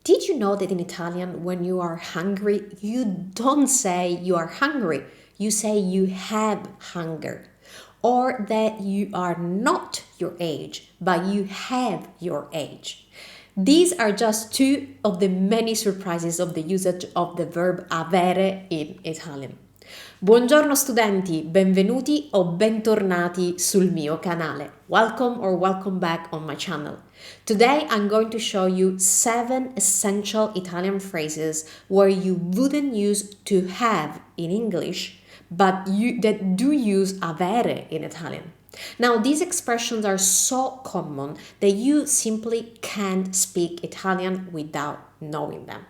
Did you know that in Italian, when you are hungry, you don't say you are hungry, you say you have hunger. Or that you are not your age, but you have your age. These are just two of the many surprises of the usage of the verb avere in Italian. Buongiorno studenti, benvenuti o bentornati sul mio canale. Welcome or welcome back on my channel. Today I'm going to show you 7 essential Italian phrases where you wouldn't use to have in English, but that do use avere in Italian. Now, these expressions are so common that you simply can't speak Italian without knowing them.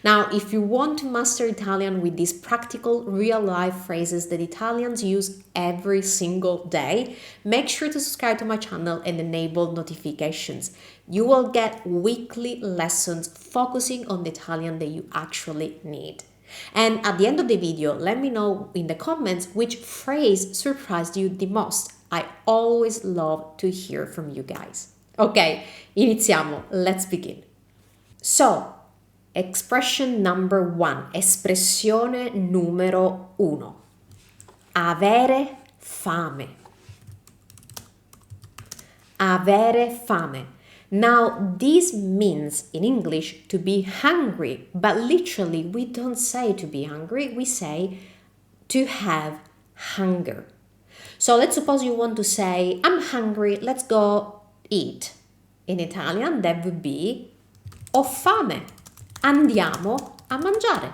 Now, if you want to master Italian with these practical, real-life phrases that Italians use every single day, make sure to subscribe to my channel and enable notifications. You will get weekly lessons focusing on the Italian that you actually need. And at the end of the video, let me know in the comments which phrase surprised you the most. I always love to hear from you guys. Ok, iniziamo. Let's begin. So, expression number 1, espressione numero 1. Avere fame. Avere fame. Now, this means in English to be hungry, but literally we don't say to be hungry, we say to have hunger. So let's suppose you want to say, I'm hungry, let's go eat. In Italian, that would be ho fame, andiamo a mangiare.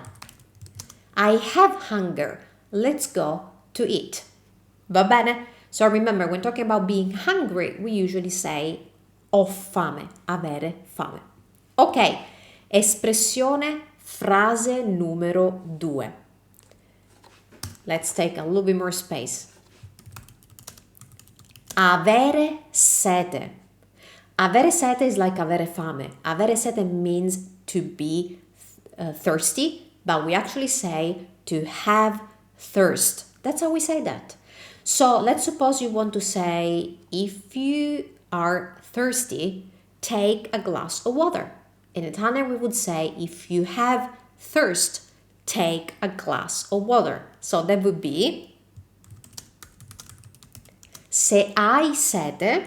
I have hunger, let's go to eat. Va bene? So remember, when talking about being hungry, we usually say ho fame, avere fame. Ok, espressione, frase numero 2. Let's take a little bit more space. Avere sete. Avere sete is like avere fame. Avere sete means to be thirsty, but we actually say to have thirst. That's how we say that. So let's suppose you want to say, if you are thirsty, take a glass of water. In Italian, we would say, if you have thirst, take a glass of water. So that would be, se hai sete,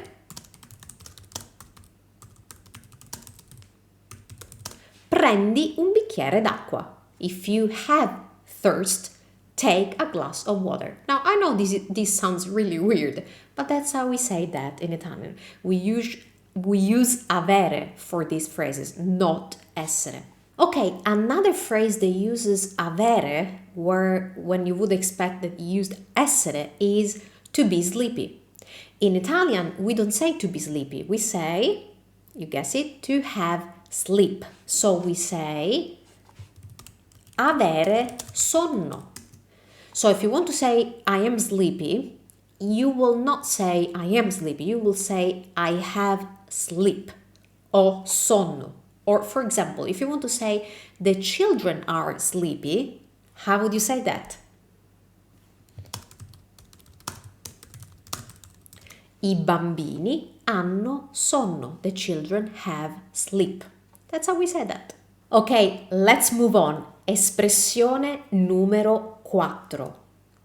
prendi un bicchiere d'acqua. If you have thirst, take a glass of water. Now, I know this sounds really weird, but that's how we say that in Italian. We use avere for these phrases, not essere. Okay, another phrase that uses avere, when you would expect that you used essere, is to be sleepy. In Italian, we don't say to be sleepy. We say, you guess it, to have sleep. So we say avere sonno. So if you want to say I am sleepy, you will not say I am sleepy. You will say I have sleep or sonno. Or for example, if you want to say the children are sleepy, how would you say that? I bambini hanno sonno. The children have sleep. That's how we say that. Okay, let's move on. Espressione numero 4.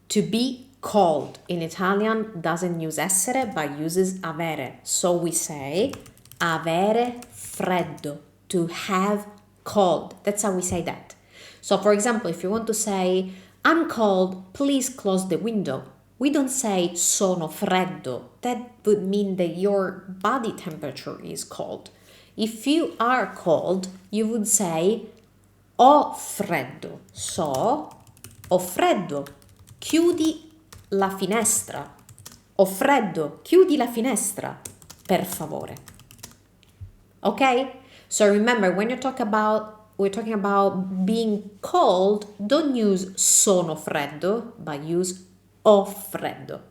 To be cold. In Italian, doesn't use essere, but uses avere. So we say avere freddo. To have cold. That's how we say that. So for example, if you want to say, I'm cold, please close the window. We don't say sono freddo. That would mean that your body temperature is cold. If you are cold, you would say ho freddo. So, ho freddo, chiudi la finestra. Ho freddo, chiudi la finestra, per favore. Okay? So remember, when we're talking about being cold, don't use sono freddo, but use ho freddo.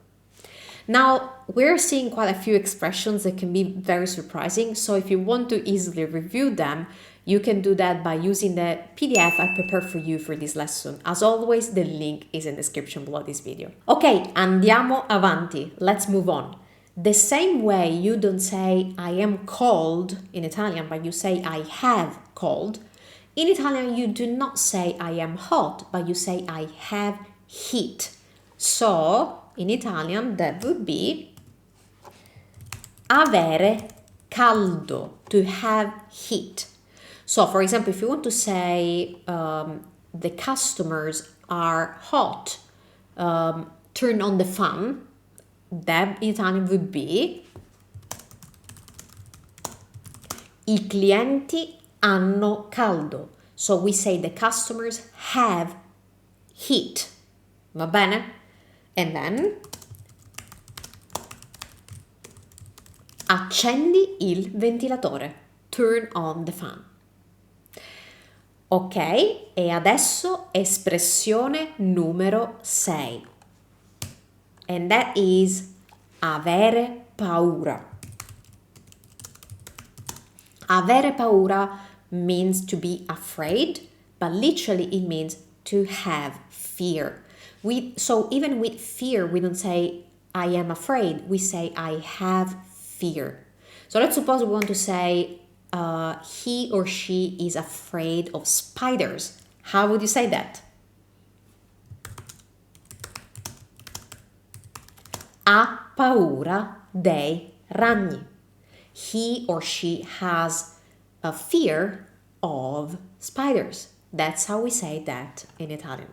Now, we're seeing quite a few expressions that can be very surprising. So if you want to easily review them, you can do that by using the PDF I prepared for you for this lesson. As always, the link is in the description below this video. Ok, andiamo avanti. Let's move on. The same way you don't say I am cold in Italian, but you say I have cold. In Italian, you do not say I am hot, but you say I have heat. So, in Italian, that would be avere caldo, to have heat. So, for example, if you want to say the customers are hot, turn on the fan, that in Italian would be I clienti hanno caldo. So we say the customers have heat. Va bene? And then accendi il ventilatore. Turn on the fan. Ok, e adesso espressione numero 6. And that is avere paura. Avere paura means to be afraid, but literally it means to have fear. So even with fear, we don't say I am afraid, we say I have fear. So let's suppose we want to say he or she is afraid of spiders. How would you say that? Ha paura dei ragni. He or she has a fear of spiders. That's how we say that in Italian.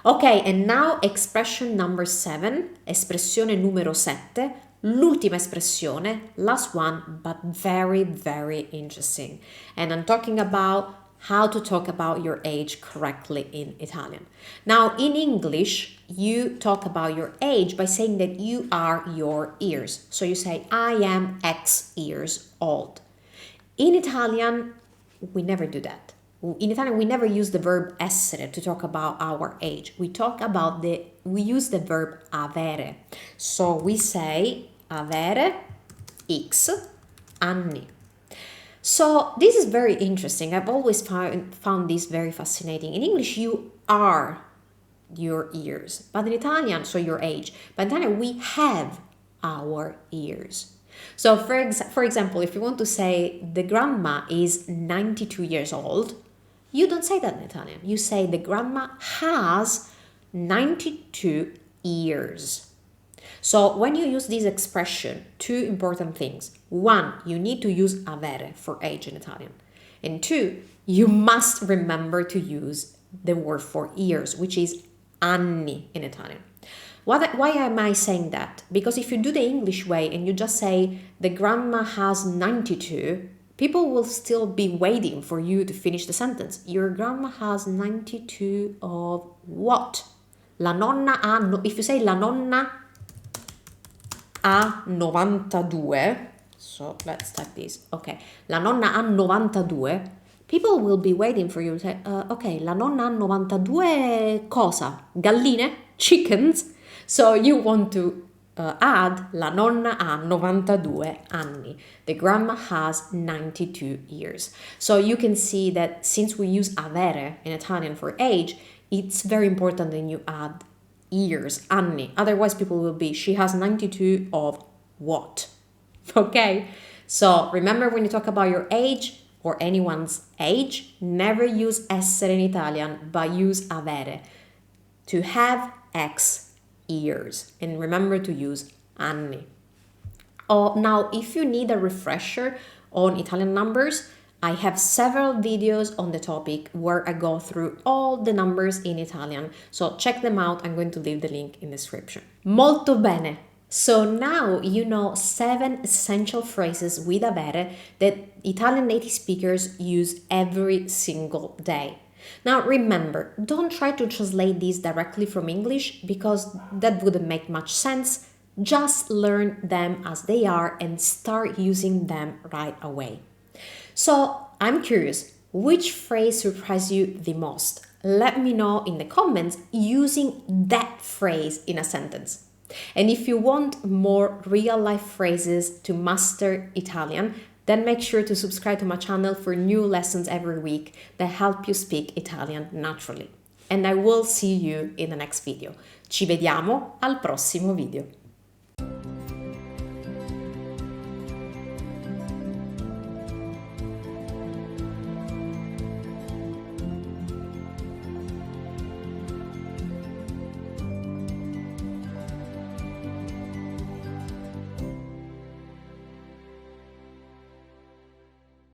Okay, and now expression number 7, espressione numero 7, l'ultima espressione, last one, but very, very interesting. And I'm talking about how to talk about your age correctly in Italian. Now, in English, you talk about your age by saying that you are your years. So you say, I am X years old. In Italian, we never do that. In Italian, we never use the verb essere to talk about our age. We use the verb avere. So we say avere X anni. So this is very interesting. I've always found this very fascinating. In English, you are your years, but in Italian, so your age. But in Italian, we have our years. So for example, if you want to say the grandma is 92 years old, you don't say that in Italian. You say the grandma has 92 years. So when you use this expression, two important things. One, you need to use avere for age in Italian. And two, you must remember to use the word for years, which is anni in Italian. Why am I saying that? Because if you do the English way and you just say the grandma has 92, people will still be waiting for you to finish the sentence. Your grandma has 92 of what? La nonna ha, if you say la nonna ha 92, so let's type this. Okay, la nonna ha 92. People will be waiting for you to say, okay, la nonna ha 92 cosa? Galline? Chickens? So you want to add la nonna ha 92 anni. The grandma has 92 years. So you can see that since we use avere in Italian for age, it's very important that you add years, anni. Otherwise people will be, she has 92 of what? Okay? So remember, when you talk about your age or anyone's age, never use essere in Italian, but use avere. To have X years. And remember to use anni. Oh, now, if you need a refresher on Italian numbers, I have several videos on the topic where I go through all the numbers in Italian. So check them out. I'm going to leave the link in the description. Molto bene. So now you know 7 essential phrases with avere that Italian native speakers use every single day. Now remember, don't try to translate these directly from English because that wouldn't make much sense. Just learn them as they are and start using them right away. So I'm curious, which phrase surprised you the most? Let me know in the comments using that phrase in a sentence. And if you want more real-life phrases to master Italian, then make sure to subscribe to my channel for new lessons every week that help you speak Italian naturally. And I will see you in the next video. Ci vediamo al prossimo video.